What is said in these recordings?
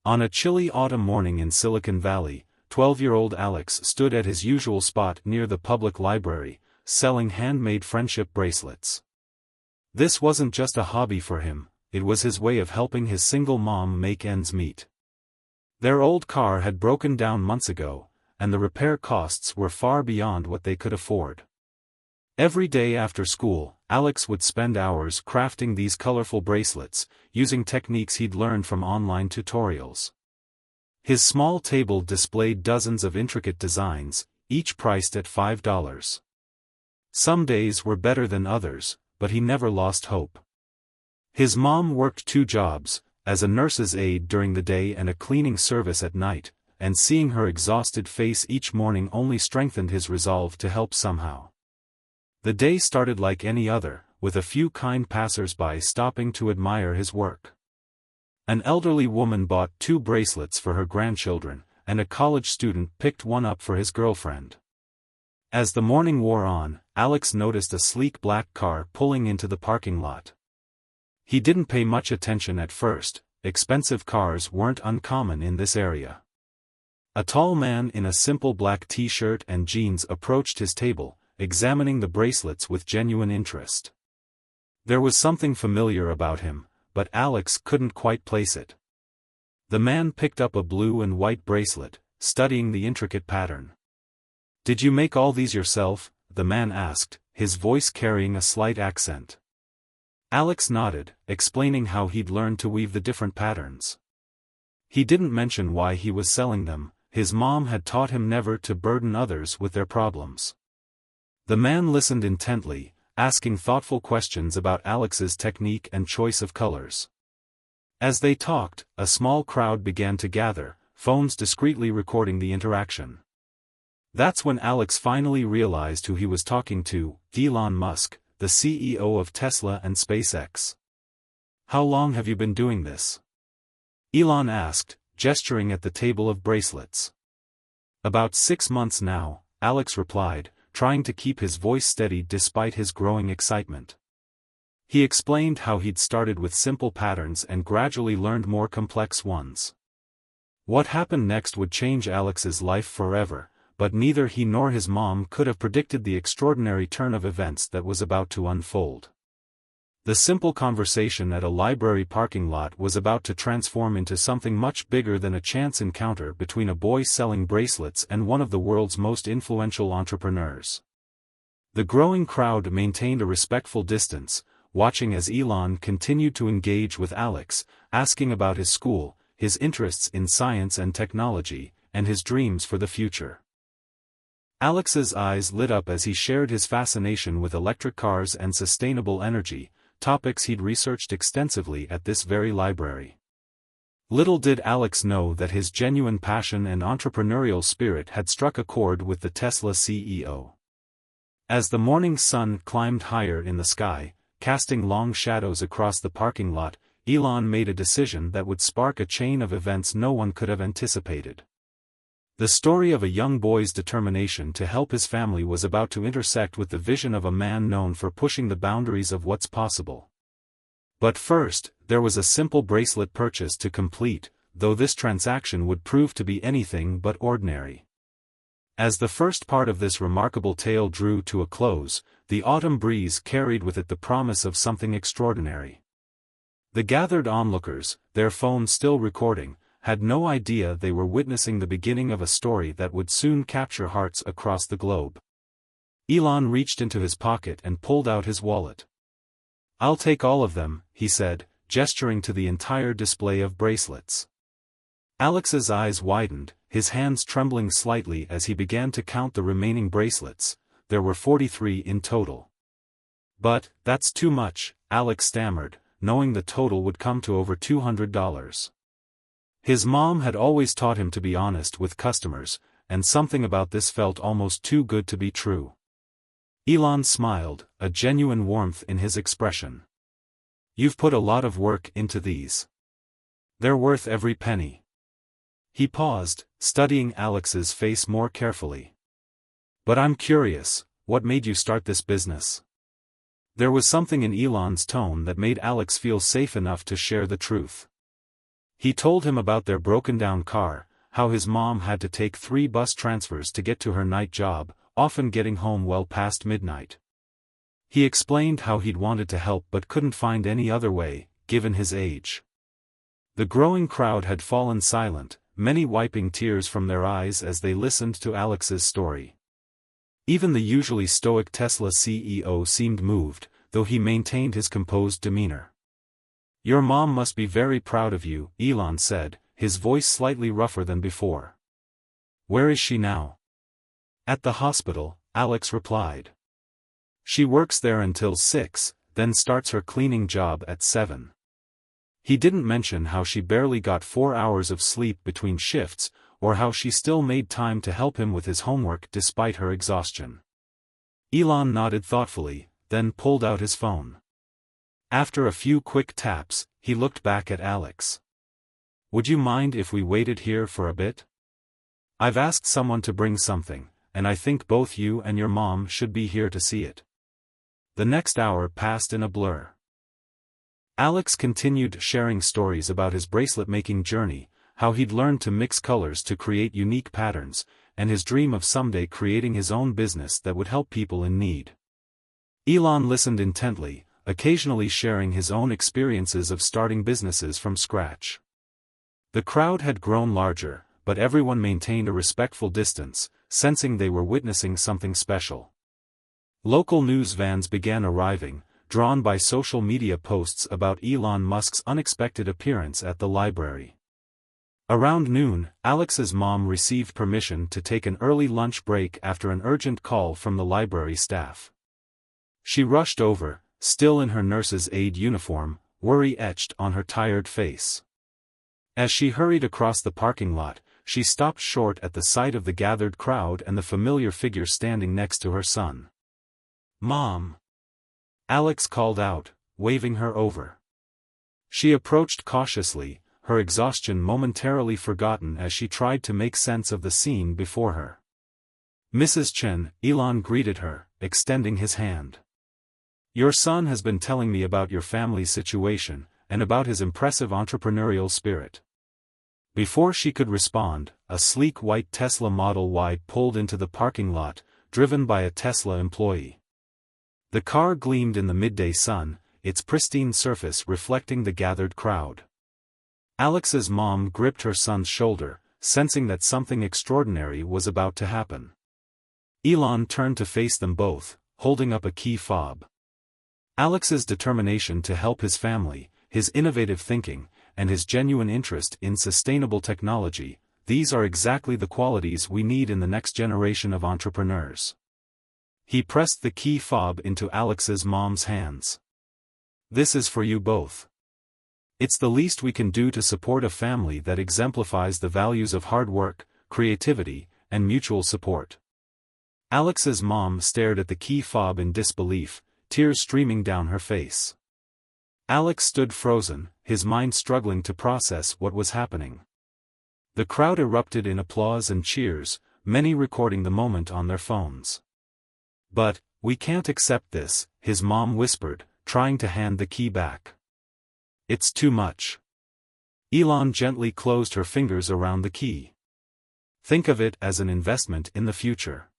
On a chilly autumn morning in Silicon Valley, 12-year-old Alex stood at his usual spot near the public library, selling handmade friendship bracelets. This wasn't just a hobby for him, it was his way of helping his single mom make ends meet. Their old car had broken down months ago, and the repair costs were far beyond what they could afford. Every day after school, Alex would spend hours crafting these colorful bracelets, using techniques he'd learned from online tutorials. His small table displayed dozens of intricate designs, each priced at $5. Some days were better than others, but he never lost hope. His mom worked 2 jobs, as a nurse's aide during the day and a cleaning service at night, and seeing her exhausted face each morning only strengthened his resolve to help somehow. The day started like any other, with a few kind passers-by stopping to admire his work. An elderly woman bought 2 bracelets for her grandchildren, and a college student picked one up for his girlfriend. As the morning wore on, Alex noticed a sleek black car pulling into the parking lot. He didn't pay much attention at first, expensive cars weren't uncommon in this area. A tall man in a simple black t-shirt and jeans approached his table, examining the bracelets with genuine interest. There was something familiar about him, but Alex couldn't quite place it. The man picked up a blue and white bracelet, studying the intricate pattern. "Did you make all these yourself?" the man asked, his voice carrying a slight accent. Alex nodded, explaining how he'd learned to weave the different patterns. He didn't mention why he was selling them. His mom had taught him never to burden others with their problems. The man listened intently, asking thoughtful questions about Alex's technique and choice of colors. As they talked, a small crowd began to gather, phones discreetly recording the interaction. That's when Alex finally realized who he was talking to: Elon Musk, the CEO of Tesla and SpaceX. "How long have you been doing this?" Elon asked, gesturing at the table of bracelets. "About 6 months now," Alex replied, trying to keep his voice steady despite his growing excitement. He explained how he'd started with simple patterns and gradually learned more complex ones. What happened next would change Alex's life forever, but neither he nor his mom could have predicted the extraordinary turn of events that was about to unfold. The simple conversation at a library parking lot was about to transform into something much bigger than a chance encounter between a boy selling bracelets and one of the world's most influential entrepreneurs. The growing crowd maintained a respectful distance, watching as Elon continued to engage with Alex, asking about his school, his interests in science and technology, and his dreams for the future. Alex's eyes lit up as he shared his fascination with electric cars and sustainable energy, topics he'd researched extensively at this very library. Little did Alex know that his genuine passion and entrepreneurial spirit had struck a chord with the Tesla CEO. As the morning sun climbed higher in the sky, casting long shadows across the parking lot, Elon made a decision that would spark a chain of events no one could have anticipated. The story of a young boy's determination to help his family was about to intersect with the vision of a man known for pushing the boundaries of what's possible. But first, there was a simple bracelet purchase to complete, though this transaction would prove to be anything but ordinary. As the first part of this remarkable tale drew to a close, the autumn breeze carried with it the promise of something extraordinary. The gathered onlookers, their phones still recording, had no idea they were witnessing the beginning of a story that would soon capture hearts across the globe. Elon reached into his pocket and pulled out his wallet. "I'll take all of them," he said, gesturing to the entire display of bracelets. Alex's eyes widened, his hands trembling slightly as he began to count the remaining bracelets. There were 43 in total. "But, that's too much," Alex stammered, knowing the total would come to over $200. His mom had always taught him to be honest with customers, and something about this felt almost too good to be true. Elon smiled, a genuine warmth in his expression. "You've put a lot of work into these. They're worth every penny." He paused, studying Alex's face more carefully. "But I'm curious, what made you start this business?" There was something in Elon's tone that made Alex feel safe enough to share the truth. He told him about their broken-down car, how his mom had to take 3 bus transfers to get to her night job, often getting home well past midnight. He explained how he'd wanted to help but couldn't find any other way, given his age. The growing crowd had fallen silent, many wiping tears from their eyes as they listened to Alex's story. Even the usually stoic Tesla CEO seemed moved, though he maintained his composed demeanor. "Your mom must be very proud of you," Elon said, his voice slightly rougher than before. "Where is she now?" "At the hospital," Alex replied. "She works there until 6, then starts her cleaning job at 7. He didn't mention how she barely got 4 hours of sleep between shifts, or how she still made time to help him with his homework despite her exhaustion. Elon nodded thoughtfully, then pulled out his phone. After a few quick taps, he looked back at Alex. "Would you mind if we waited here for a bit? I've asked someone to bring something, and I think both you and your mom should be here to see it." The next hour passed in a blur. Alex continued sharing stories about his bracelet-making journey, how he'd learned to mix colors to create unique patterns, and his dream of someday creating his own business that would help people in need. Elon listened intently, occasionally sharing his own experiences of starting businesses from scratch. The crowd had grown larger, but everyone maintained a respectful distance, sensing they were witnessing something special. Local news vans began arriving, drawn by social media posts about Elon Musk's unexpected appearance at the library. Around noon, Alex's mom received permission to take an early lunch break after an urgent call from the library staff. She rushed over, still in her nurse's aide uniform, worry etched on her tired face. As she hurried across the parking lot, she stopped short at the sight of the gathered crowd and the familiar figure standing next to her son. "Mom!" Alex called out, waving her over. She approached cautiously, her exhaustion momentarily forgotten as she tried to make sense of the scene before her. "Mrs. Chen," Elon greeted her, extending his hand. "Your son has been telling me about your family's situation, and about his impressive entrepreneurial spirit." Before she could respond, a sleek white Tesla Model Y pulled into the parking lot, driven by a Tesla employee. The car gleamed in the midday sun, its pristine surface reflecting the gathered crowd. Alex's mom gripped her son's shoulder, sensing that something extraordinary was about to happen. Elon turned to face them both, holding up a key fob. Alex's determination to help his family, his innovative thinking, and his genuine interest in sustainable technology, these are exactly the qualities we need in the next generation of entrepreneurs. He pressed the key fob into Alex's mom's hands. "This is for you both. It's the least we can do to support a family that exemplifies the values of hard work, creativity, and mutual support." Alex's mom stared at the key fob in disbelief, tears streaming down her face. Alex stood frozen, his mind struggling to process what was happening. The crowd erupted in applause and cheers, many recording the moment on their phones. "But, we can't accept this," his mom whispered, trying to hand the key back. "It's too much." Elon gently closed her fingers around the key. "Think of it as an investment in the future.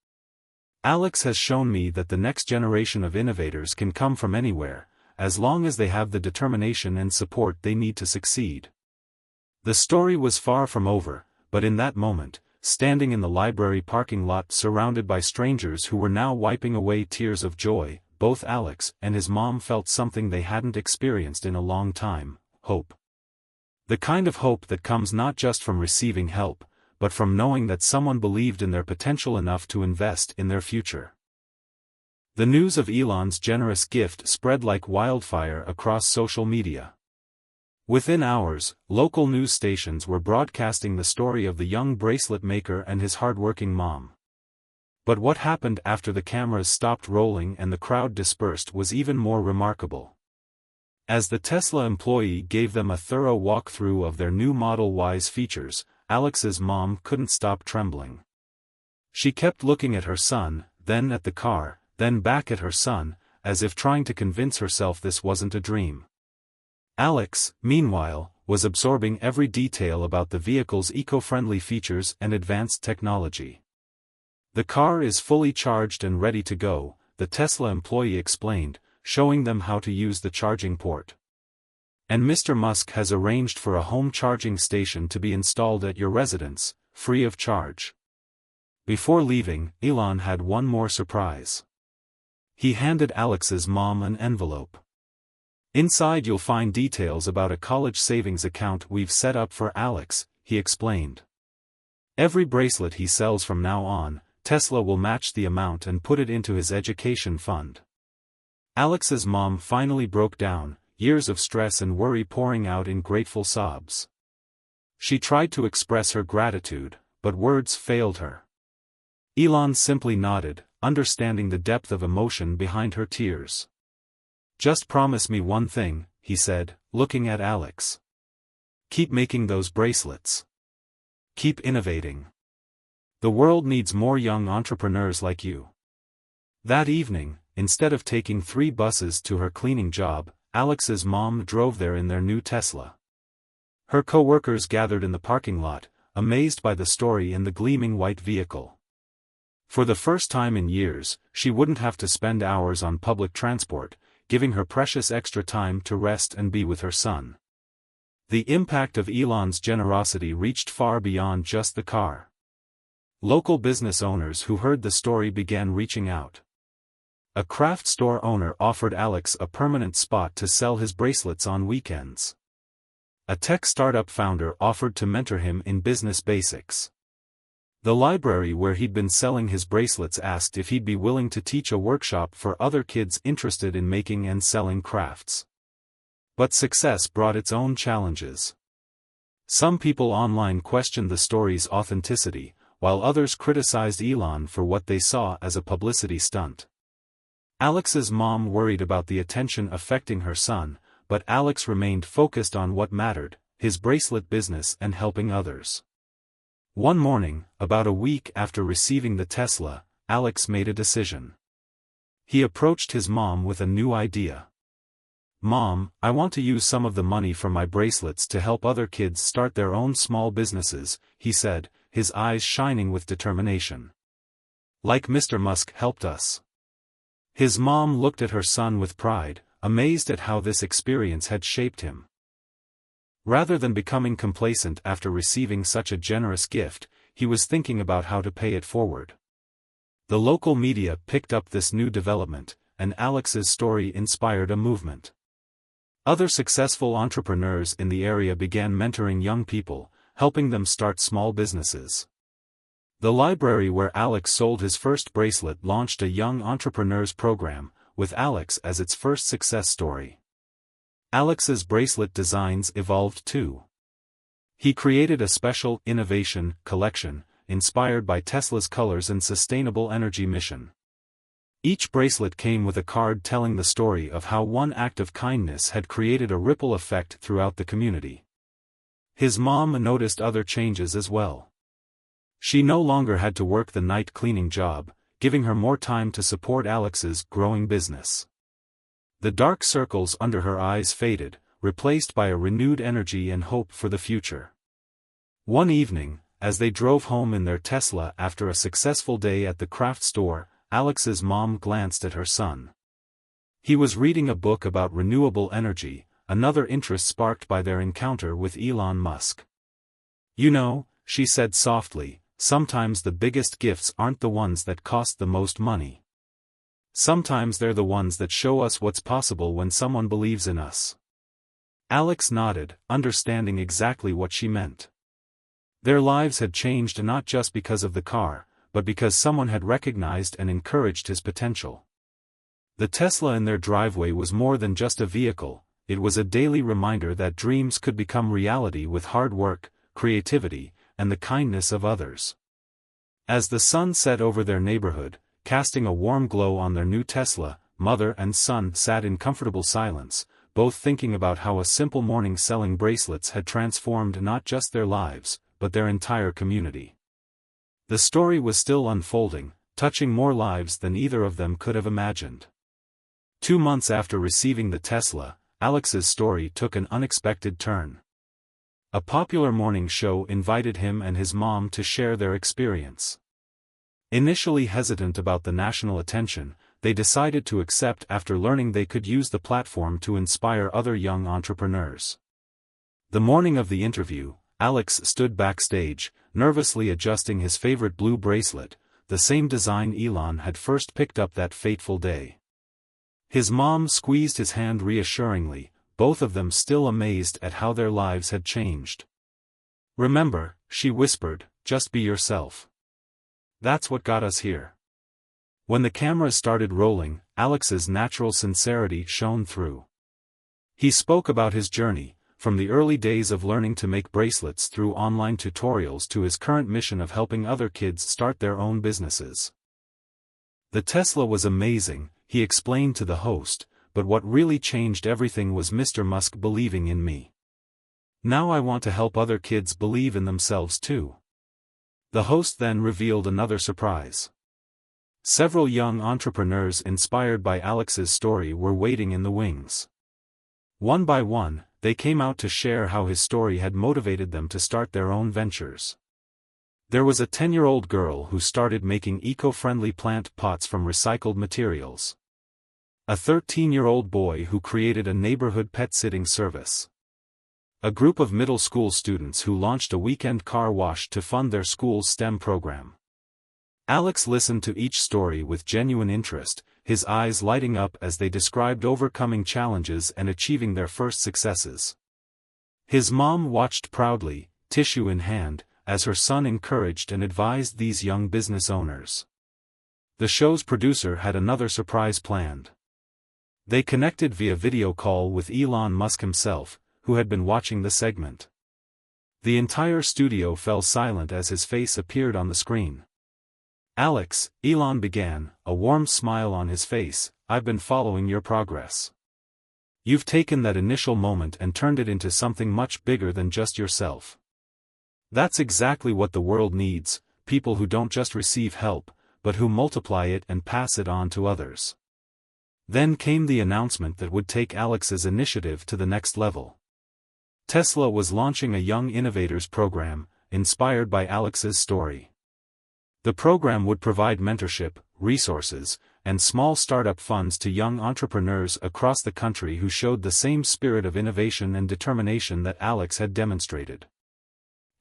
Alex has shown me that the next generation of innovators can come from anywhere, as long as they have the determination and support they need to succeed." The story was far from over, but in that moment, standing in the library parking lot surrounded by strangers who were now wiping away tears of joy, both Alex and his mom felt something they hadn't experienced in a long time: hope. The kind of hope that comes not just from receiving help, but from knowing that someone believed in their potential enough to invest in their future. The news of Elon's generous gift spread like wildfire across social media. Within hours, local news stations were broadcasting the story of the young bracelet maker and his hardworking mom. But what happened after the cameras stopped rolling and the crowd dispersed was even more remarkable. As the Tesla employee gave them a thorough walkthrough of their new Model Y's features, Alex's mom couldn't stop trembling. She kept looking at her son, then at the car, then back at her son, as if trying to convince herself this wasn't a dream. Alex, meanwhile, was absorbing every detail about the vehicle's eco-friendly features and advanced technology. "The car is fully charged and ready to go," the Tesla employee explained, showing them how to use the charging port. "And Mr. Musk has arranged for a home charging station to be installed at your residence, free of charge." Before leaving, Elon had one more surprise. He handed Alex's mom an envelope. "Inside you'll find details about a college savings account we've set up for Alex," he explained. "Every bracelet he sells from now on, Tesla will match the amount and put it into his education fund." Alex's mom finally broke down, years of stress and worry pouring out in grateful sobs. She tried to express her gratitude, but words failed her. Elon simply nodded, understanding the depth of emotion behind her tears. "Just promise me one thing," he said, looking at Alex. "Keep making those bracelets. Keep innovating. The world needs more young entrepreneurs like you." That evening, instead of taking 3 buses to her cleaning job, Alex's mom drove there in their new Tesla. Her co-workers gathered in the parking lot, amazed by the story in the gleaming white vehicle. For the first time in years, she wouldn't have to spend hours on public transport, giving her precious extra time to rest and be with her son. The impact of Elon's generosity reached far beyond just the car. Local business owners who heard the story began reaching out. A craft store owner offered Alex a permanent spot to sell his bracelets on weekends. A tech startup founder offered to mentor him in business basics. The library where he'd been selling his bracelets asked if he'd be willing to teach a workshop for other kids interested in making and selling crafts. But success brought its own challenges. Some people online questioned the story's authenticity, while others criticized Elon for what they saw as a publicity stunt. Alex's mom worried about the attention affecting her son, but Alex remained focused on what mattered, his bracelet business and helping others. One morning, about a week after receiving the Tesla, Alex made a decision. He approached his mom with a new idea. "Mom, I want to use some of the money from my bracelets to help other kids start their own small businesses," he said, his eyes shining with determination. "Like Mr. Musk helped us." His mom looked at her son with pride, amazed at how this experience had shaped him. Rather than becoming complacent after receiving such a generous gift, he was thinking about how to pay it forward. The local media picked up this new development, and Alex's story inspired a movement. Other successful entrepreneurs in the area began mentoring young people, helping them start small businesses. The library where Alex sold his first bracelet launched a Young Entrepreneurs program, with Alex as its first success story. Alex's bracelet designs evolved too. He created a special innovation collection, inspired by Tesla's colors and sustainable energy mission. Each bracelet came with a card telling the story of how one act of kindness had created a ripple effect throughout the community. His mom noticed other changes as well. She no longer had to work the night cleaning job, giving her more time to support Alex's growing business. The dark circles under her eyes faded, replaced by a renewed energy and hope for the future. One evening, as they drove home in their Tesla after a successful day at the craft store, Alex's mom glanced at her son. He was reading a book about renewable energy, another interest sparked by their encounter with Elon Musk. "You know," she said softly, "sometimes the biggest gifts aren't the ones that cost the most money. Sometimes they're the ones that show us what's possible when someone believes in us." Alex nodded, understanding exactly what she meant. Their lives had changed not just because of the car, but because someone had recognized and encouraged his potential. The Tesla in their driveway was more than just a vehicle, it was a daily reminder that dreams could become reality with hard work, creativity, and the kindness of others. As the sun set over their neighborhood, casting a warm glow on their new Tesla, mother and son sat in comfortable silence, both thinking about how a simple morning selling bracelets had transformed not just their lives, but their entire community. The story was still unfolding, touching more lives than either of them could have imagined. 2 months after receiving the Tesla, Alex's story took an unexpected turn. A popular morning show invited him and his mom to share their experience. Initially hesitant about the national attention, they decided to accept after learning they could use the platform to inspire other young entrepreneurs. The morning of the interview, Alex stood backstage, nervously adjusting his favorite blue bracelet, the same design Elon had first picked up that fateful day. His mom squeezed his hand reassuringly, both of them still amazed at how their lives had changed. "Remember," she whispered, "just be yourself. That's what got us here." When the cameras started rolling, Alex's natural sincerity shone through. He spoke about his journey, from the early days of learning to make bracelets through online tutorials to his current mission of helping other kids start their own businesses. "The Tesla was amazing," he explained to the host, "but what really changed everything was Mr. Musk believing in me. Now I want to help other kids believe in themselves too." The host then revealed another surprise. Several young entrepreneurs inspired by Alex's story were waiting in the wings. One by one, they came out to share how his story had motivated them to start their own ventures. There was a 10-year-old girl who started making eco-friendly plant pots from recycled materials. A 13-year-old boy who created a neighborhood pet-sitting service. A group of middle school students who launched a weekend car wash to fund their school's STEM program. Alex listened to each story with genuine interest, his eyes lighting up as they described overcoming challenges and achieving their first successes. His mom watched proudly, tissue in hand, as her son encouraged and advised these young business owners. The show's producer had another surprise planned. They connected via video call with Elon Musk himself, who had been watching the segment. The entire studio fell silent as his face appeared on the screen. "Alex," Elon began, a warm smile on his face, "I've been following your progress. You've taken that initial moment and turned it into something much bigger than just yourself. That's exactly what the world needs, people who don't just receive help, but who multiply it and pass it on to others." Then came the announcement that would take Alex's initiative to the next level. Tesla was launching a Young Innovators program, inspired by Alex's story. The program would provide mentorship, resources, and small startup funds to young entrepreneurs across the country who showed the same spirit of innovation and determination that Alex had demonstrated.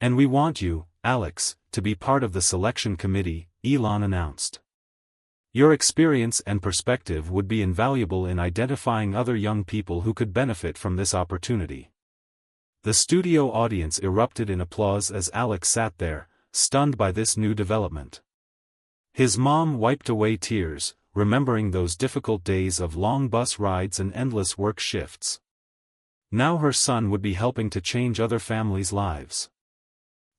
"And we want you, Alex, to be part of the selection committee," Elon announced. "Your experience and perspective would be invaluable in identifying other young people who could benefit from this opportunity." The studio audience erupted in applause as Alex sat there, stunned by this new development. His mom wiped away tears, remembering those difficult days of long bus rides and endless work shifts. Now her son would be helping to change other families' lives.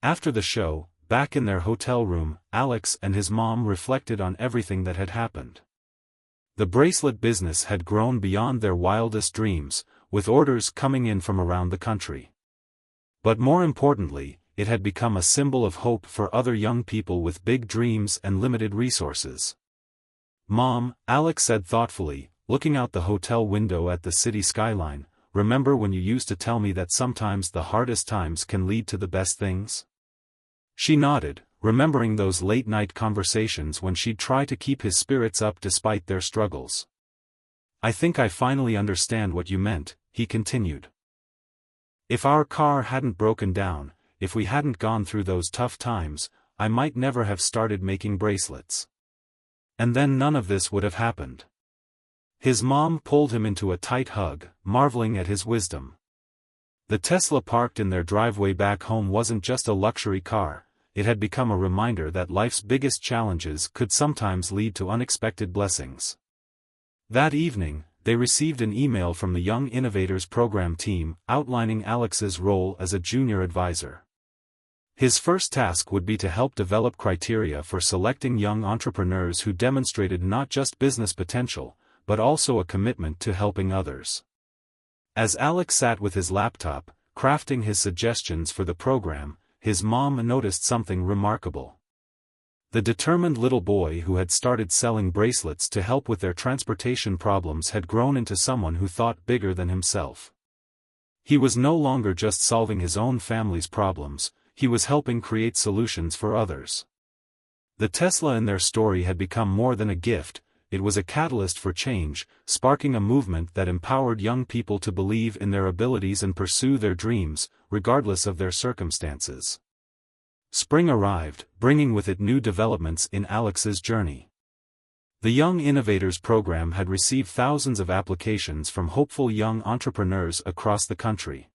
After the show, back in their hotel room, Alex and his mom reflected on everything that had happened. The bracelet business had grown beyond their wildest dreams, with orders coming in from around the country. But more importantly, it had become a symbol of hope for other young people with big dreams and limited resources. "Mom," Alex said thoughtfully, looking out the hotel window at the city skyline, "remember when you used to tell me that sometimes the hardest times can lead to the best things?" She nodded, remembering those late-night conversations when she'd try to keep his spirits up despite their struggles. "I think I finally understand what you meant," he continued. "If our car hadn't broken down, if we hadn't gone through those tough times, I might never have started making bracelets. And then none of this would have happened." His mom pulled him into a tight hug, marveling at his wisdom. The Tesla parked in their driveway back home wasn't just a luxury car, it had become a reminder that life's biggest challenges could sometimes lead to unexpected blessings. That evening, they received an email from the Young Innovators program team outlining Alex's role as a junior advisor. His first task would be to help develop criteria for selecting young entrepreneurs who demonstrated not just business potential, but also a commitment to helping others. As Alex sat with his laptop, crafting his suggestions for the program, his mom noticed something remarkable. The determined little boy who had started selling bracelets to help with their transportation problems had grown into someone who thought bigger than himself. He was no longer just solving his own family's problems, he was helping create solutions for others. The Tesla in their story had become more than a gift, it was a catalyst for change, sparking a movement that empowered young people to believe in their abilities and pursue their dreams, regardless of their circumstances. Spring arrived, bringing with it new developments in Alex's journey. The Young Innovators program had received thousands of applications from hopeful young entrepreneurs across the country.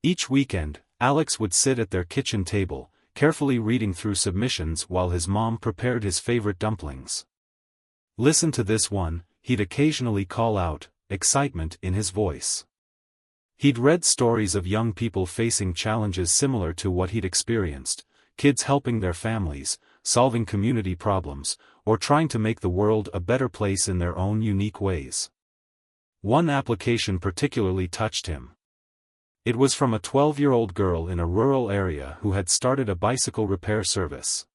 Each weekend, Alex would sit at their kitchen table, carefully reading through submissions while his mom prepared his favorite dumplings. "Listen to this one," he'd occasionally call out, excitement in his voice. He'd read stories of young people facing challenges similar to what he'd experienced, kids helping their families, solving community problems, or trying to make the world a better place in their own unique ways. One application particularly touched him. It was from a 12-year-old girl in a rural area who had started a bicycle repair service.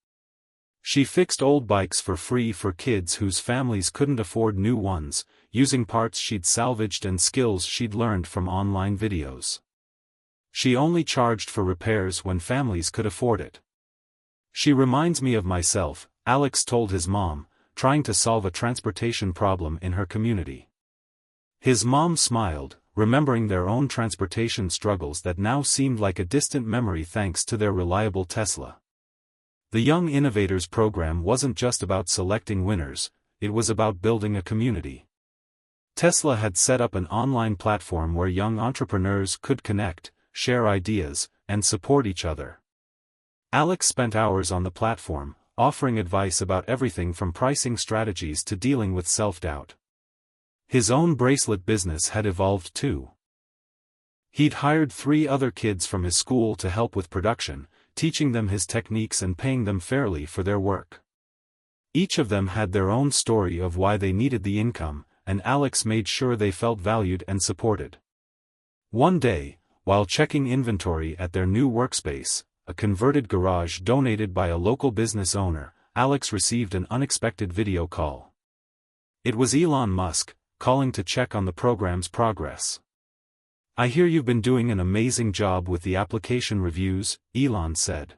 She fixed old bikes for free for kids whose families couldn't afford new ones, using parts she'd salvaged and skills she'd learned from online videos. She only charged for repairs when families could afford it. "She reminds me of myself," Alex told his mom, trying to solve a transportation problem in her community. His mom smiled, remembering their own transportation struggles that now seemed like a distant memory thanks to their reliable Tesla. The Young Innovators program wasn't just about selecting winners, it was about building a community. Tesla had set up an online platform where young entrepreneurs could connect, share ideas, and support each other. Alex spent hours on the platform, offering advice about everything from pricing strategies to dealing with self-doubt. His own bracelet business had evolved too. He'd hired 3 other kids from his school to help with production, teaching them his techniques and paying them fairly for their work. Each of them had their own story of why they needed the income, and Alex made sure they felt valued and supported. One day, while checking inventory at their new workspace, a converted garage donated by a local business owner, Alex received an unexpected video call. It was Elon Musk, calling to check on the program's progress. "I hear you've been doing an amazing job with the application reviews," Elon said.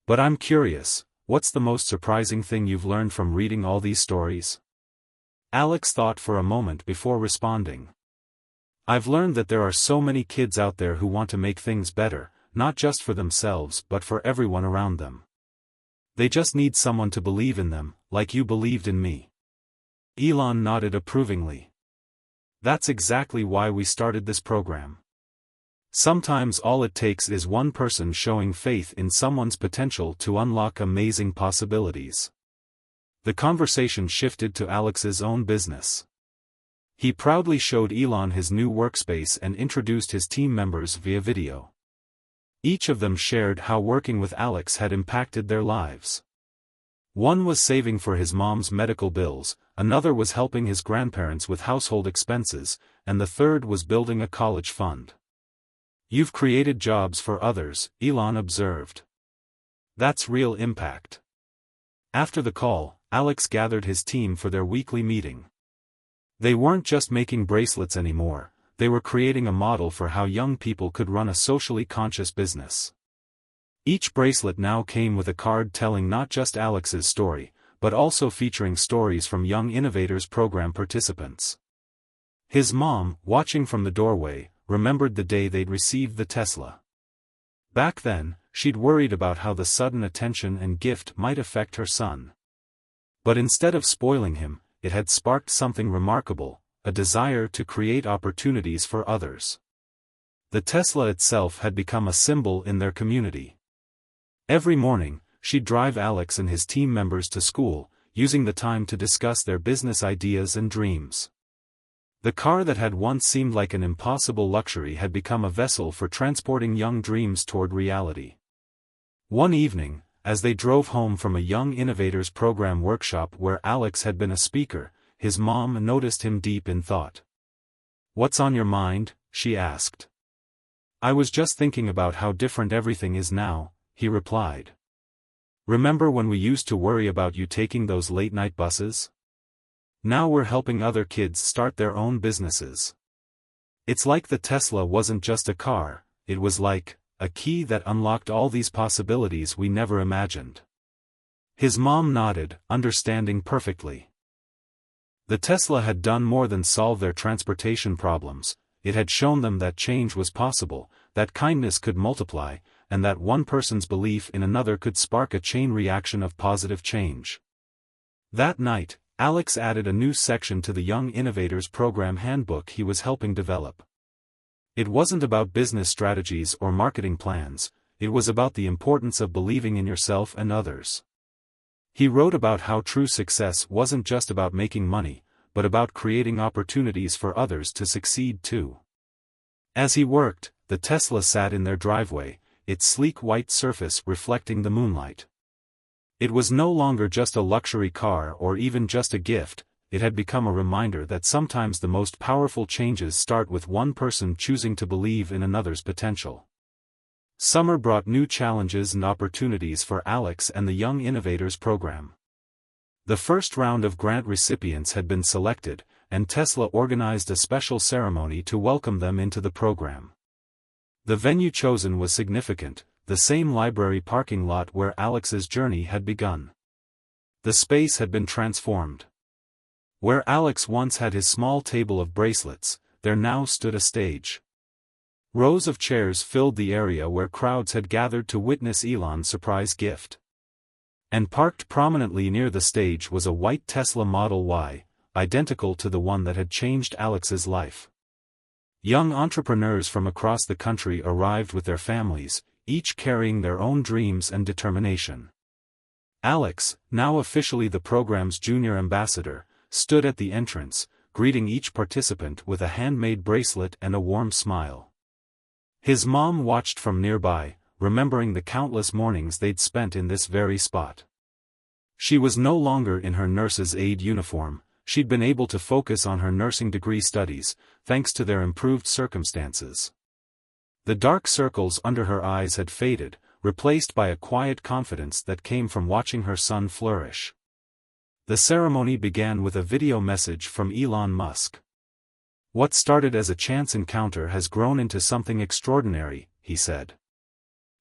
"But I'm curious, what's the most surprising thing you've learned from reading all these stories?" Alex thought for a moment before responding. "I've learned that there are so many kids out there who want to make things better, not just for themselves but for everyone around them. They just need someone to believe in them, like you believed in me." Elon nodded approvingly. "That's exactly why we started this program. Sometimes all it takes is one person showing faith in someone's potential to unlock amazing possibilities." The conversation shifted to Alex's own business. He proudly showed Elon his new workspace and introduced his team members via video. Each of them shared how working with Alex had impacted their lives. One was saving for his mom's medical bills, another was helping his grandparents with household expenses, and the third was building a college fund. "You've created jobs for others," Elon observed. "That's real impact." After the call, Alex gathered his team for their weekly meeting. They weren't just making bracelets anymore, they were creating a model for how young people could run a socially conscious business. Each bracelet now came with a card telling not just Alex's story, but also featuring stories from Young Innovators program participants. His mom, watching from the doorway, remembered the day they'd received the Tesla. Back then, she'd worried about how the sudden attention and gift might affect her son. But instead of spoiling him, it had sparked something remarkable, a desire to create opportunities for others. The Tesla itself had become a symbol in their community. Every morning, she'd drive Alex and his team members to school, using the time to discuss their business ideas and dreams. The car that had once seemed like an impossible luxury had become a vessel for transporting young dreams toward reality. One evening, as they drove home from a Young Innovators program workshop where Alex had been a speaker, his mom noticed him deep in thought. "What's on your mind?" she asked. "I was just thinking about how different everything is now," he replied. "Remember when we used to worry about you taking those late-night buses? Now we're helping other kids start their own businesses." It's like the Tesla wasn't just a car, it was like a key that unlocked all these possibilities we never imagined. His mom nodded, understanding perfectly. The Tesla had done more than solve their transportation problems. It had shown them that change was possible, that kindness could multiply, and that one person's belief in another could spark a chain reaction of positive change. That night, Alex added a new section to the Young Innovators Program handbook he was helping develop. It wasn't about business strategies or marketing plans, it was about the importance of believing in yourself and others. He wrote about how true success wasn't just about making money, but about creating opportunities for others to succeed too. As he worked, the Tesla sat in their driveway, its sleek white surface reflecting the moonlight. It was no longer just a luxury car or even just a gift, it had become a reminder that sometimes the most powerful changes start with one person choosing to believe in another's potential. Summer brought new challenges and opportunities for Alex and the Young Innovators Program. The first round of grant recipients had been selected, and Tesla organized a special ceremony to welcome them into the program. The venue chosen was significant, the same library parking lot where Alex's journey had begun. The space had been transformed. Where Alex once had his small table of bracelets, there now stood a stage. Rows of chairs filled the area where crowds had gathered to witness Elon's surprise gift. And parked prominently near the stage was a white Tesla Model Y, identical to the one that had changed Alex's life. Young entrepreneurs from across the country arrived with their families, each carrying their own dreams and determination. Alex, now officially the program's junior ambassador, stood at the entrance, greeting each participant with a handmade bracelet and a warm smile. His mom watched from nearby, remembering the countless mornings they'd spent in this very spot. She was no longer in her nurse's aide uniform, she'd been able to focus on her nursing degree studies, thanks to their improved circumstances. The dark circles under her eyes had faded, replaced by a quiet confidence that came from watching her son flourish. The ceremony began with a video message from Elon Musk. "What started as a chance encounter has grown into something extraordinary," he said.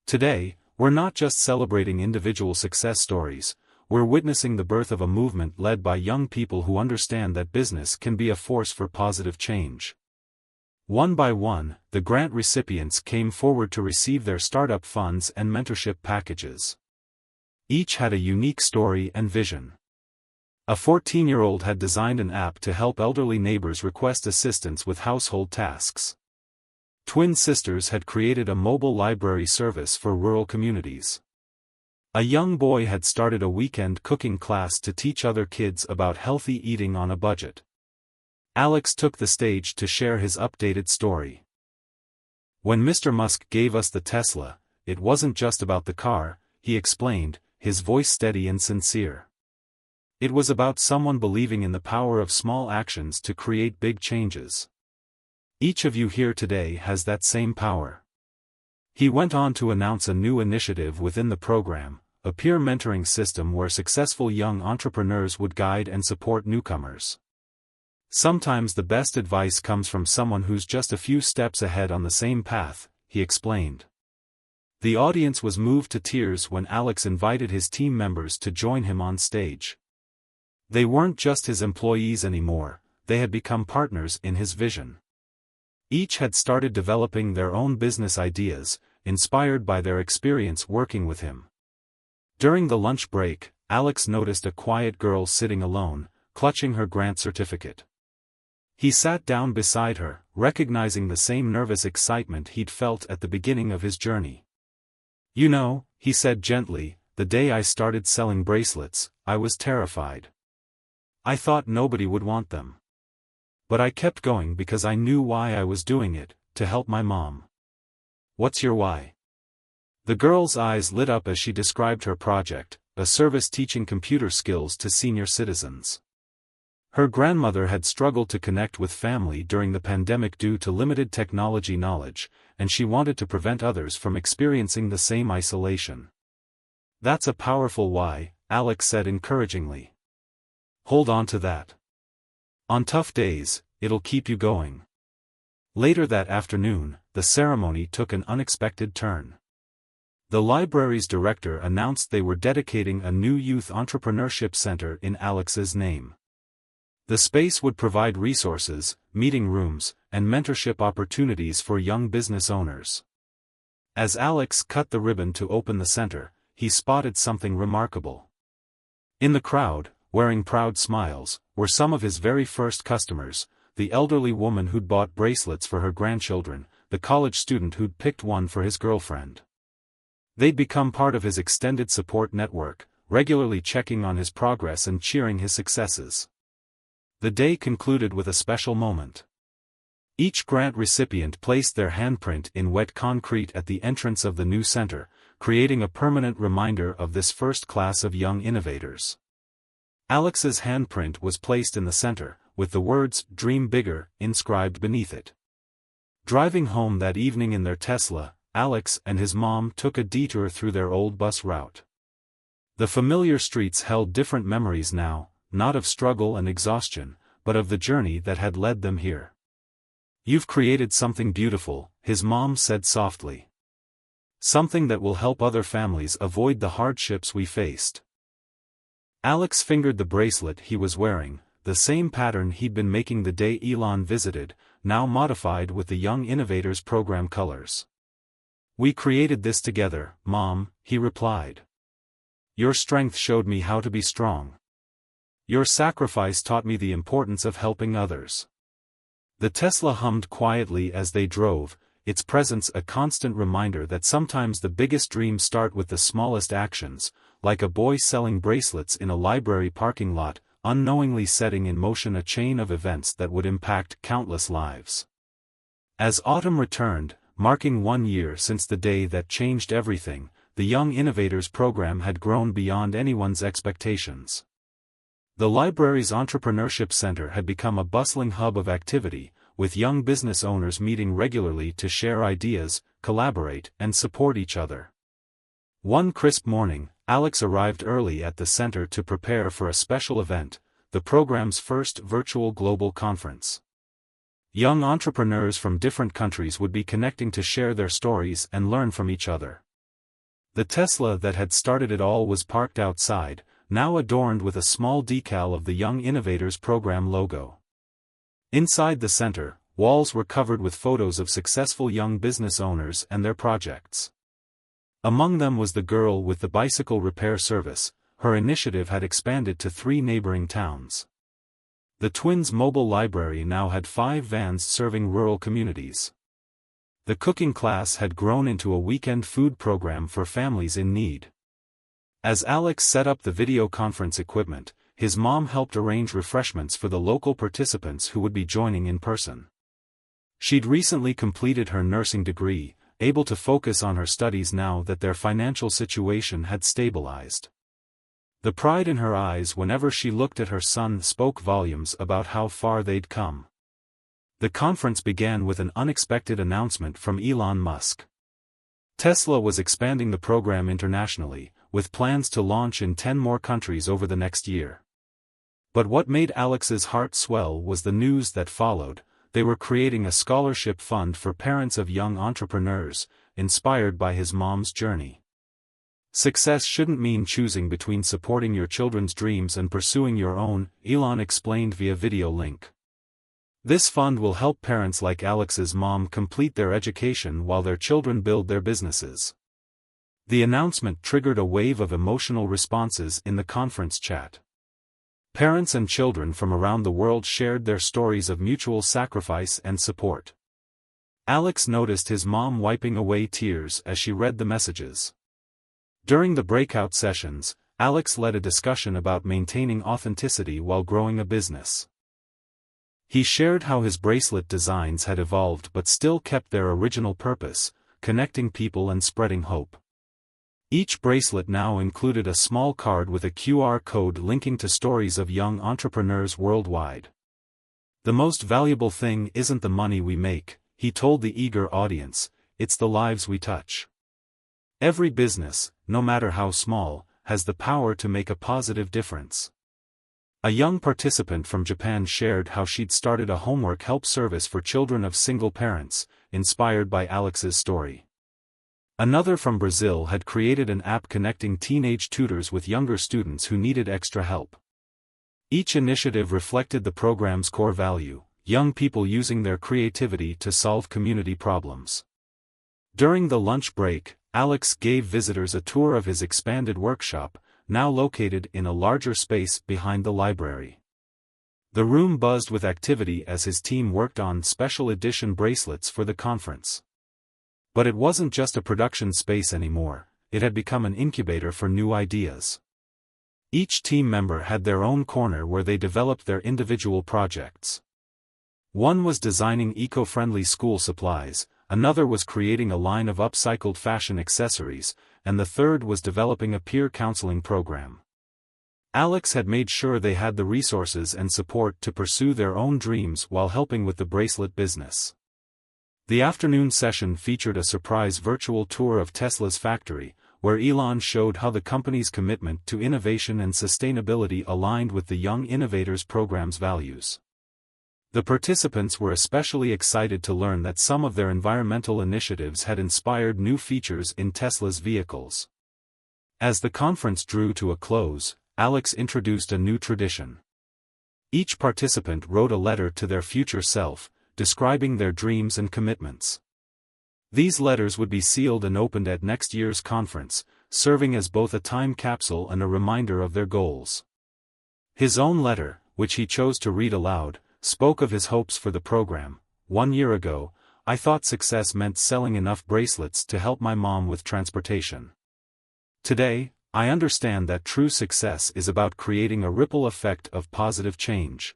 "Today, we're not just celebrating individual success stories, we're witnessing the birth of a movement led by young people who understand that business can be a force for positive change." One by one, the grant recipients came forward to receive their startup funds and mentorship packages. Each had a unique story and vision. A 14-year-old had designed an app to help elderly neighbors request assistance with household tasks. Twin sisters had created a mobile library service for rural communities. A young boy had started a weekend cooking class to teach other kids about healthy eating on a budget. Alex took the stage to share his updated story. "When Mr. Musk gave us the Tesla, it wasn't just about the car," he explained, his voice steady and sincere. "It was about someone believing in the power of small actions to create big changes. Each of you here today has that same power." He went on to announce a new initiative within the program, a peer mentoring system where successful young entrepreneurs would guide and support newcomers. "Sometimes the best advice comes from someone who's just a few steps ahead on the same path," he explained. The audience was moved to tears when Alex invited his team members to join him on stage. They weren't just his employees anymore, they had become partners in his vision. Each had started developing their own business ideas, inspired by their experience working with him. During the lunch break, Alex noticed a quiet girl sitting alone, clutching her grant certificate. He sat down beside her, recognizing the same nervous excitement he'd felt at the beginning of his journey. "You know," he said gently, "the day I started selling bracelets, I was terrified. I thought nobody would want them. But I kept going because I knew why I was doing it, to help my mom." "What's your why?" The girl's eyes lit up as she described her project, a service teaching computer skills to senior citizens. Her grandmother had struggled to connect with family during the pandemic due to limited technology knowledge, and she wanted to prevent others from experiencing the same isolation. "That's a powerful why," Alex said encouragingly. "Hold on to that. On tough days, it'll keep you going." Later that afternoon, the ceremony took an unexpected turn. The library's director announced they were dedicating a new youth entrepreneurship center in Alex's name. The space would provide resources, meeting rooms, and mentorship opportunities for young business owners. As Alex cut the ribbon to open the center, he spotted something remarkable. In the crowd, wearing proud smiles, were some of his very first customers: the elderly woman who'd bought bracelets for her grandchildren, the college student who'd picked one for his girlfriend. They'd become part of his extended support network, regularly checking on his progress and cheering his successes. The day concluded with a special moment. Each grant recipient placed their handprint in wet concrete at the entrance of the new center, creating a permanent reminder of this first class of young innovators. Alex's handprint was placed in the center, with the words "Dream Bigger" inscribed beneath it. Driving home that evening in their Tesla, Alex and his mom took a detour through their old bus route. The familiar streets held different memories now, not of struggle and exhaustion, but of the journey that had led them here. "You've created something beautiful," his mom said softly. "Something that will help other families avoid the hardships we faced." Alex fingered the bracelet he was wearing, the same pattern he'd been making the day Elon visited, now modified with the Young Innovators Program colors. "We created this together, Mom," he replied. "Your strength showed me how to be strong. Your sacrifice taught me the importance of helping others." The Tesla hummed quietly as they drove, its presence a constant reminder that sometimes the biggest dreams start with the smallest actions, like a boy selling bracelets in a library parking lot, unknowingly setting in motion a chain of events that would impact countless lives. As autumn returned, marking 1 year since the day that changed everything, the Young Innovators Program had grown beyond anyone's expectations. The library's Entrepreneurship Center had become a bustling hub of activity, with young business owners meeting regularly to share ideas, collaborate, and support each other. One crisp morning, Alex arrived early at the center to prepare for a special event, the program's first virtual global conference. Young entrepreneurs from different countries would be connecting to share their stories and learn from each other. The Tesla that had started it all was parked outside, now adorned with a small decal of the Young Innovators Program logo. Inside the center, walls were covered with photos of successful young business owners and their projects. Among them was the girl with the bicycle repair service. Her initiative had expanded to 3 neighboring towns. The twins' mobile library now had 5 vans serving rural communities. The cooking class had grown into a weekend food program for families in need. As Alex set up the video conference equipment, his mom helped arrange refreshments for the local participants who would be joining in person. She'd recently completed her nursing degree, able to focus on her studies now that their financial situation had stabilized. The pride in her eyes whenever she looked at her son spoke volumes about how far they'd come. The conference began with an unexpected announcement from Elon Musk. Tesla was expanding the program internationally, with plans to launch in 10 more countries over the next year. But what made Alex's heart swell was the news that followed. They were creating a scholarship fund for parents of young entrepreneurs, inspired by his mom's journey. Success shouldn't mean choosing between supporting your children's dreams and pursuing your own, Elon explained via video link. This fund will help parents like Alex's mom complete their education while their children build their businesses. The announcement triggered a wave of emotional responses in the conference chat. Parents and children from around the world shared their stories of mutual sacrifice and support. Alex noticed his mom wiping away tears as she read the messages. During the breakout sessions, Alex led a discussion about maintaining authenticity while growing a business. He shared how his bracelet designs had evolved but still kept their original purpose, connecting people and spreading hope. Each bracelet now included a small card with a QR code linking to stories of young entrepreneurs worldwide. "The most valuable thing isn't the money we make," he told the eager audience, "it's the lives we touch." Every business, no matter how small, has the power to make a positive difference. A young participant from Japan shared how she'd started a homework help service for children of single parents, inspired by Alex's story. Another from Brazil had created an app connecting teenage tutors with younger students who needed extra help. Each initiative reflected the program's core value: young people using their creativity to solve community problems. During the lunch break, Alex gave visitors a tour of his expanded workshop, now located in a larger space behind the library. The room buzzed with activity as his team worked on special edition bracelets for the conference. But it wasn't just a production space anymore, it had become an incubator for new ideas. Each team member had their own corner where they developed their individual projects. One was designing eco-friendly school supplies, another was creating a line of upcycled fashion accessories, and the third was developing a peer counseling program. Alex had made sure they had the resources and support to pursue their own dreams while helping with the bracelet business. The afternoon session featured a surprise virtual tour of Tesla's factory, where Elon showed how the company's commitment to innovation and sustainability aligned with the Young Innovators Program's values. The participants were especially excited to learn that some of their environmental initiatives had inspired new features in Tesla's vehicles. As the conference drew to a close, Alex introduced a new tradition. Each participant wrote a letter to their future self, describing their dreams and commitments. These letters would be sealed and opened at next year's conference, serving as both a time capsule and a reminder of their goals. His own letter, which he chose to read aloud, spoke of his hopes for the program. "1 year ago, I thought success meant selling enough bracelets to help my mom with transportation. Today, I understand that true success is about creating a ripple effect of positive change.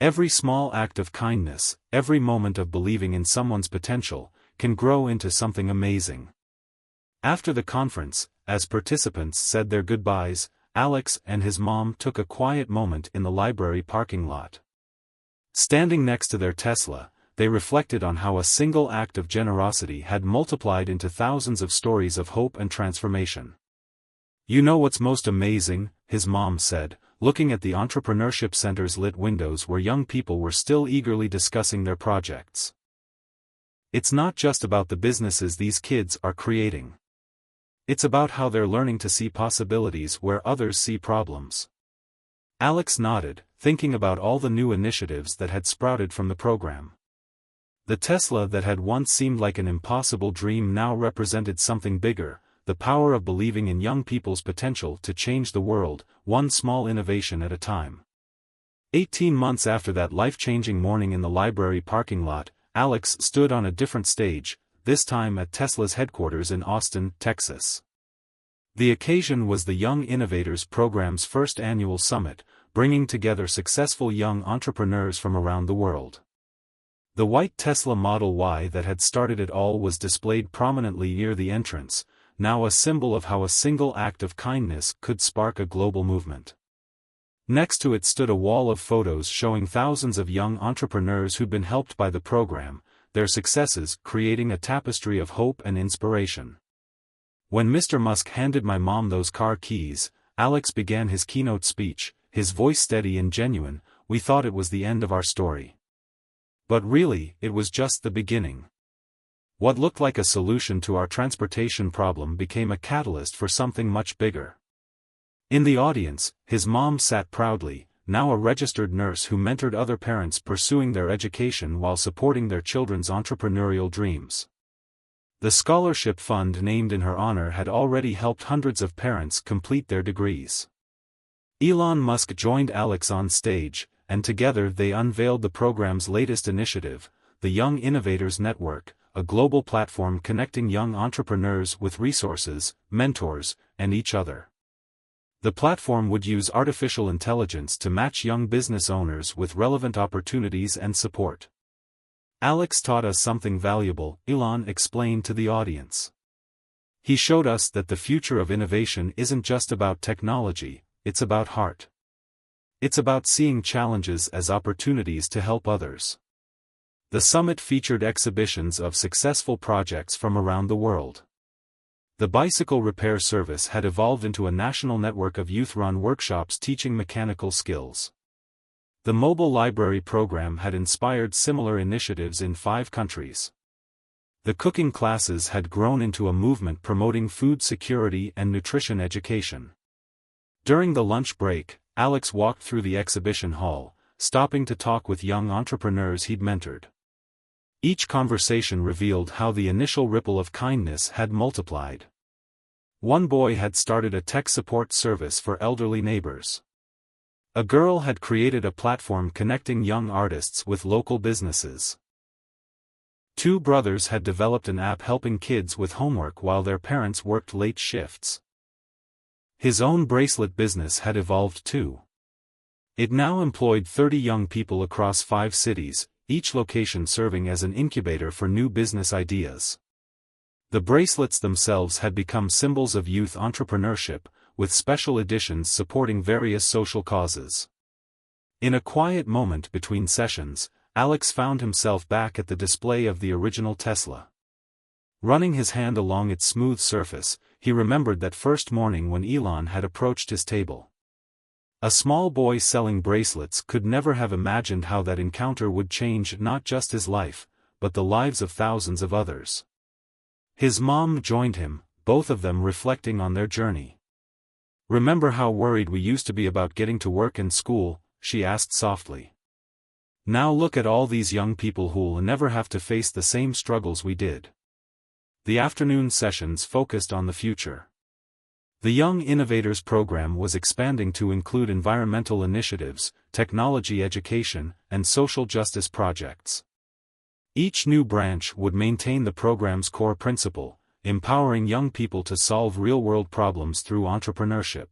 Every small act of kindness, every moment of believing in someone's potential, can grow into something amazing." After the conference, as participants said their goodbyes, Alex and his mom took a quiet moment in the library parking lot. Standing next to their Tesla, they reflected on how a single act of generosity had multiplied into thousands of stories of hope and transformation. "You know what's most amazing?" his mom said, looking at the Entrepreneurship Center's lit windows where young people were still eagerly discussing their projects. "It's not just about the businesses these kids are creating. It's about how they're learning to see possibilities where others see problems." Alex nodded, thinking about all the new initiatives that had sprouted from the program. The Tesla that had once seemed like an impossible dream now represented something bigger: the power of believing in young people's potential to change the world, one small innovation at a time. 18 months after that life-changing morning in the library parking lot, Alex stood on a different stage, this time at Tesla's headquarters in Austin, Texas. The occasion was the Young Innovators Program's first annual summit, bringing together successful young entrepreneurs from around the world. The white Tesla Model Y that had started it all was displayed prominently near the entrance, now a symbol of how a single act of kindness could spark a global movement. Next to it stood a wall of photos showing thousands of young entrepreneurs who'd been helped by the program, their successes creating a tapestry of hope and inspiration. "When Mr. Musk handed my mom those car keys," Alex began his keynote speech, his voice steady and genuine, "we thought it was the end of our story. But really, it was just the beginning. What looked like a solution to our transportation problem became a catalyst for something much bigger." In the audience, his mom sat proudly, now a registered nurse who mentored other parents pursuing their education while supporting their children's entrepreneurial dreams. The scholarship fund named in her honor had already helped hundreds of parents complete their degrees. Elon Musk joined Alex on stage, and together they unveiled the program's latest initiative, the Young Innovators Network, a global platform connecting young entrepreneurs with resources, mentors, and each other. The platform would use artificial intelligence to match young business owners with relevant opportunities and support. "Alex taught us something valuable," Elon explained to the audience. "He showed us that the future of innovation isn't just about technology, it's about heart. It's about seeing challenges as opportunities to help others." The summit featured exhibitions of successful projects from around the world. The bicycle repair service had evolved into a national network of youth-run workshops teaching mechanical skills. The mobile library program had inspired similar initiatives in 5 countries. The cooking classes had grown into a movement promoting food security and nutrition education. During the lunch break, Alex walked through the exhibition hall, stopping to talk with young entrepreneurs he'd mentored. Each conversation revealed how the initial ripple of kindness had multiplied. One boy had started a tech support service for elderly neighbors. A girl had created a platform connecting young artists with local businesses. 2 brothers had developed an app helping kids with homework while their parents worked late shifts. His own bracelet business had evolved too. It now employed 30 young people across 5 cities, each location serving as an incubator for new business ideas. The bracelets themselves had become symbols of youth entrepreneurship, with special editions supporting various social causes. In a quiet moment between sessions, Alex found himself back at the display of the original Tesla. Running his hand along its smooth surface, he remembered that first morning when Elon had approached his table. A small boy selling bracelets could never have imagined how that encounter would change not just his life, but the lives of thousands of others. His mom joined him, both of them reflecting on their journey. "Remember how worried we used to be about getting to work and school?" she asked softly. "Now look at all these young people who'll never have to face the same struggles we did." The afternoon sessions focused on the future. The Young Innovators program was expanding to include environmental initiatives, technology education, and social justice projects. Each new branch would maintain the program's core principle, empowering young people to solve real-world problems through entrepreneurship.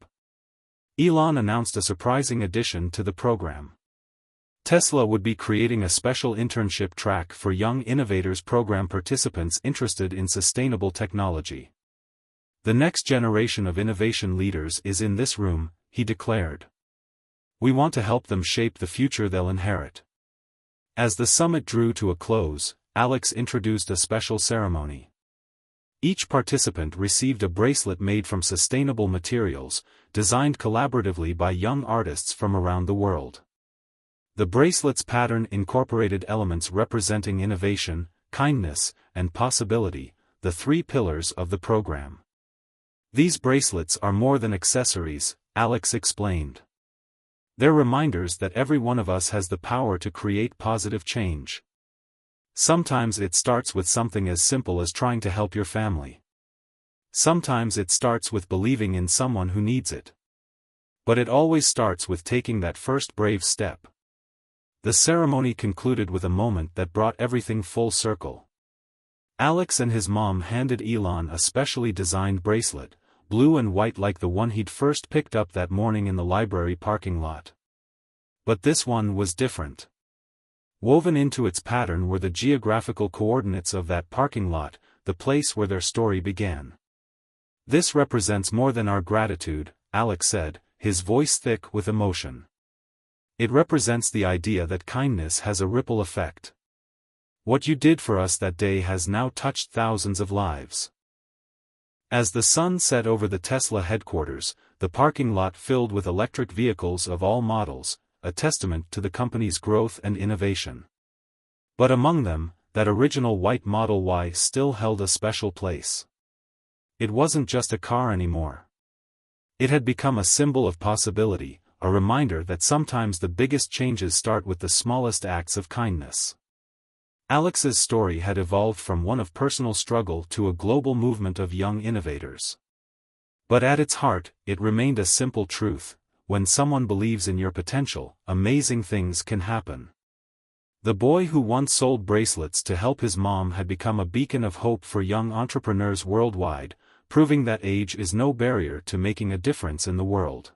Elon announced a surprising addition to the program. Tesla would be creating a special internship track for Young Innovators program participants interested in sustainable technology. "The next generation of innovation leaders is in this room," he declared. "We want to help them shape the future they'll inherit." As the summit drew to a close, Alex introduced a special ceremony. Each participant received a bracelet made from sustainable materials, designed collaboratively by young artists from around the world. The bracelet's pattern incorporated elements representing innovation, kindness, and possibility, the 3 pillars of the program. "These bracelets are more than accessories," Alex explained. "They're reminders that every one of us has the power to create positive change. Sometimes it starts with something as simple as trying to help your family. Sometimes it starts with believing in someone who needs it. But it always starts with taking that first brave step." The ceremony concluded with a moment that brought everything full circle. Alex and his mom handed Elon a specially designed bracelet, blue and white like the one he'd first picked up that morning in the library parking lot. But this one was different. Woven into its pattern were the geographical coordinates of that parking lot, the place where their story began. "This represents more than our gratitude," Alex said, his voice thick with emotion. "It represents the idea that kindness has a ripple effect. What you did for us that day has now touched thousands of lives." As the sun set over the Tesla headquarters, the parking lot filled with electric vehicles of all models, a testament to the company's growth and innovation. But among them, that original white Model Y still held a special place. It wasn't just a car anymore. It had become a symbol of possibility, a reminder that sometimes the biggest changes start with the smallest acts of kindness. Alex's story had evolved from one of personal struggle to a global movement of young innovators. But at its heart, it remained a simple truth: when someone believes in your potential, amazing things can happen. The boy who once sold bracelets to help his mom had become a beacon of hope for young entrepreneurs worldwide, proving that age is no barrier to making a difference in the world.